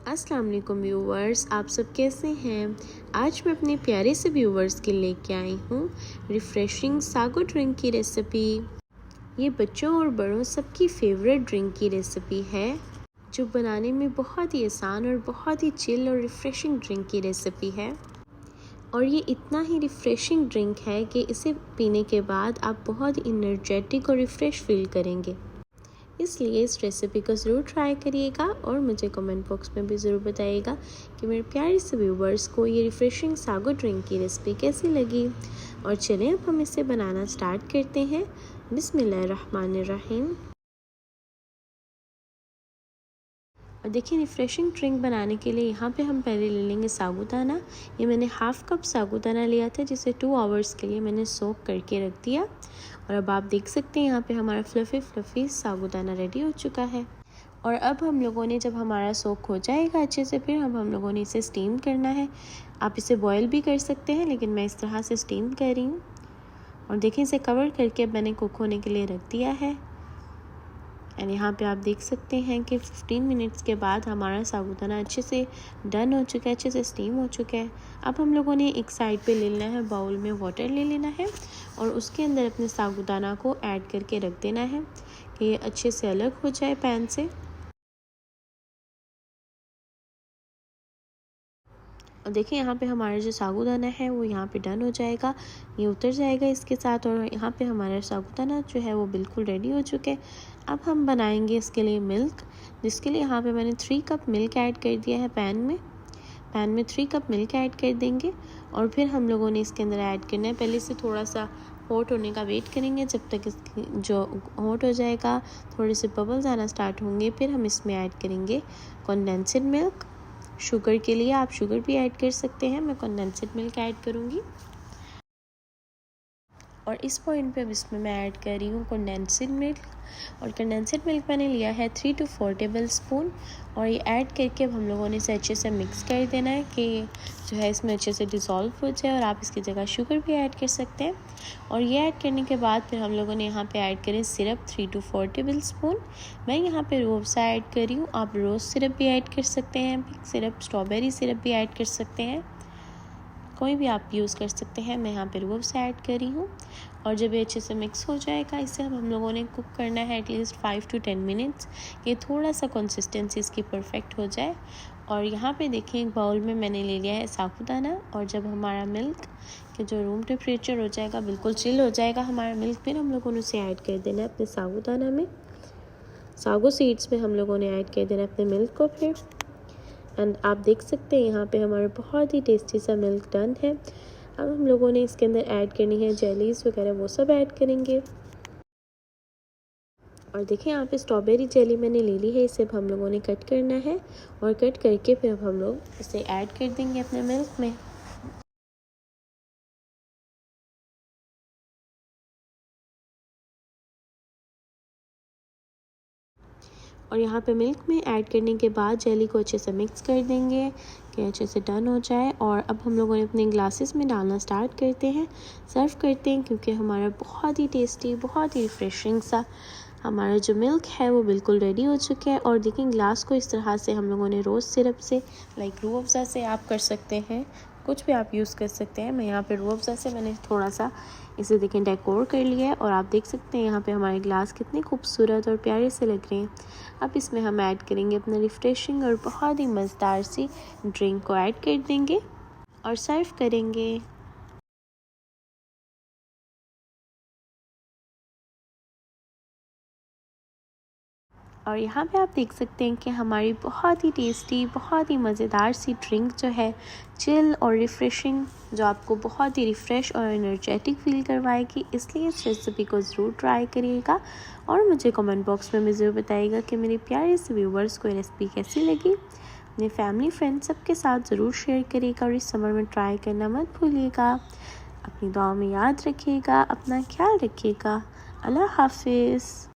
अस्सलाम वालेकुम व्यूवर्स, आप सब कैसे हैं। आज मैं अपने प्यारे से व्यूवर्स के लेके आई हूँ रिफ़्रेशिंग सागो ड्रिंक की रेसिपी। ये बच्चों और बड़ों सबकी फेवरेट ड्रिंक की रेसिपी है, जो बनाने में बहुत ही आसान और बहुत ही चिल और रिफ़्रेशिंग ड्रिंक की रेसिपी है। और ये इतना ही रिफ़्रेशिंग ड्रिंक है कि इसे पीने के बाद आप बहुत ही एनर्जेटिक और रिफ़्रेश फील करेंगे। इसलिए इस रेसिपी को ज़रूर ट्राई करिएगा और मुझे कमेंट बॉक्स में भी ज़रूर बताइएगा कि मेरे प्यारे से व्यूवर्स को ये रिफ़्रेशिंग सागो ड्रिंक की रेसिपी कैसी लगी। और चलें अब हम इसे बनाना स्टार्ट करते हैं। बिस्मिल्लाहिर्रहमानिर्रहीम। और देखिए, रिफ़्रेशिंग ड्रिंक बनाने के लिए यहाँ पे हम पहले ले लेंगे साबूदाना। ये मैंने हाफ़ कप साबूदाना लिया था, जिसे 2 आवर्स के लिए मैंने सोक करके रख दिया। और अब आप देख सकते हैं यहाँ पे हमारा फ्लफ़ी साबूदाना रेडी हो चुका है। और अब हम लोगों ने, जब हमारा सोक हो जाएगा अच्छे से, फिर अब हम लोगों ने इसे स्टीम करना है। आप इसे बॉयल भी कर सकते हैं, लेकिन मैं इस तरह से स्टीम कर रही हूँ। और देखिए, इसे कवर करके मैंने कुक होने के लिए रख दिया है। एंड यहाँ पे आप देख सकते हैं कि 15 मिनट्स के बाद हमारा साबूदाना अच्छे से डन हो चुका है, अच्छे से स्टीम हो चुका है। अब हम लोगों ने एक साइड पे ले लेना है, बाउल में वाटर ले लेना है और उसके अंदर अपने साबूदाना को ऐड करके रख देना है कि ये अच्छे से अलग हो जाए पैन से। और देखिए, यहाँ पे हमारा जो साबूदाना है वो यहाँ पे डन हो जाएगा, ये उतर जाएगा इसके साथ। और यहाँ पे हमारा साबूदाना जो है वो बिल्कुल रेडी हो चुके हैं। अब हम बनाएंगे इसके लिए मिल्क, जिसके लिए यहाँ पे मैंने 3 कप मिल्क ऐड कर दिया है पैन में 3 कप मिल्क ऐड कर देंगे। और फिर हम लोगों ने इसके अंदर ऐड करना है, पहले से थोड़ा सा हॉट होने का वेट करेंगे, जब तक इसकी जो हॉट हो जाएगा, थोड़े से बबल्स आना स्टार्ट होंगे, फिर हम इसमें ऐड करेंगे कंडेंस्ड मिल्क। शुगर के लिए आप शुगर भी ऐड कर सकते हैं, मैं कंडेंस्ड मिल्क ऐड करूँगी। और इस पॉइंट पे अब इसमें मैं ऐड कर रही हूँ कंडेंस्ड मिल्क। और कंडेंस्ड मिल्क मैंने लिया है 3 to 4 टेबल स्पून। और ये ऐड करके अब हम लोगों ने इसे अच्छे से मिक्स कर देना है कि जो है इसमें अच्छे से डिज़ोल्व हो जाए। और आप इसकी जगह शुगर भी ऐड कर सकते हैं। और ये ऐड करने के बाद फिर हम लोगों ने यहाँ पे ऐड करें सिरप 3 to 4 टेबल स्पून। मैं यहाँ पे रूह अफ़ज़ा ऐड कर रही हूँ, आप रोज़ सिरप भी ऐड कर सकते हैं, पिंक सिरप, स्ट्रॉबेरी सिरप भी ऐड कर सकते हैं, कोई भी आप यूज़ कर सकते हैं। मैं यहाँ पे रूह अफ़ज़ा ऐड कर रही हूँ। और जब ये अच्छे से मिक्स हो जाएगा, इसे अब हम लोगों ने कुक करना है एटलीस्ट 5 to 10 मिनट्स, ये थोड़ा सा कंसिस्टेंसी इसकी परफेक्ट हो जाए। और यहाँ पे देखें, एक बाउल में मैंने ले लिया है साबूदाना। और जब हमारा मिल्क के जो रूम टेम्परेचर हो जाएगा, बिल्कुल चिल हो जाएगा हमारा मिल्क, फिर हम लोगों ने उसे ऐड कर देना है अपने साबूदाना में, सागो सीड्स में हम लोगों ने ऐड कर देना है अपने मिल्क को फिर। एंड आप देख सकते हैं यहाँ पे हमारा बहुत ही टेस्टी सा मिल्क डन है। अब हम लोगों ने इसके अंदर ऐड करनी है जेलीज़ वगैरह, वो सब ऐड करेंगे। और देखिए, यहाँ पे स्ट्रॉबेरी जेली मैंने ले ली है, इसे अब हम लोगों ने कट करना है। और कट करके फिर अब हम लोग इसे ऐड कर देंगे अपने मिल्क में। और यहाँ पे मिल्क में ऐड करने के बाद जेली को अच्छे से मिक्स कर देंगे कि अच्छे से डन हो जाए। और अब हम लोगों ने अपने ग्लासेस में डालना स्टार्ट करते हैं, सर्व करते हैं, क्योंकि हमारा बहुत ही टेस्टी, बहुत ही रिफ्रेशिंग सा हमारा जो मिल्क है वो बिल्कुल रेडी हो चुका है। और देखिए, ग्लास को इस तरह से हम लोगों ने रोज़ सिरप से, लाइक रूह अफ़ज़ा से आप कर सकते हैं, कुछ भी आप यूज़ कर सकते हैं। मैं यहाँ पे रूह अफ़ज़ा से मैंने थोड़ा सा इसे देखें डेकोर कर लिया है। और आप देख सकते हैं यहाँ पे हमारे ग्लास कितने खूबसूरत और प्यारे से लग रहे हैं। अब इसमें हम ऐड करेंगे अपना रिफ्रेशिंग और बहुत ही मज़ेदार सी ड्रिंक को ऐड कर देंगे और सर्व करेंगे। और यहाँ पे आप देख सकते हैं कि हमारी बहुत ही टेस्टी, बहुत ही मज़ेदार सी ड्रिंक जो है, चिल और रिफ़्रेशिंग, जो आपको बहुत ही रिफ़्रेश और एनर्जेटिक फ़ील करवाएगी। इसलिए इस रेसिपी को ज़रूर ट्राई करिएगा और मुझे कमेंट बॉक्स में भी ज़रूर बताइएगा कि मेरे प्यारे से व्यूवर्स को ये रेसिपी कैसी लगी। अपने फैमिली फ्रेंड्स सबके साथ ज़रूर शेयर करिएगा और इस समर में ट्राई करना मत भूलिएगा। अपनी दुआ में याद रखिएगा, अपना ख्याल रखिएगा। अल्लाह हाफ़िज़।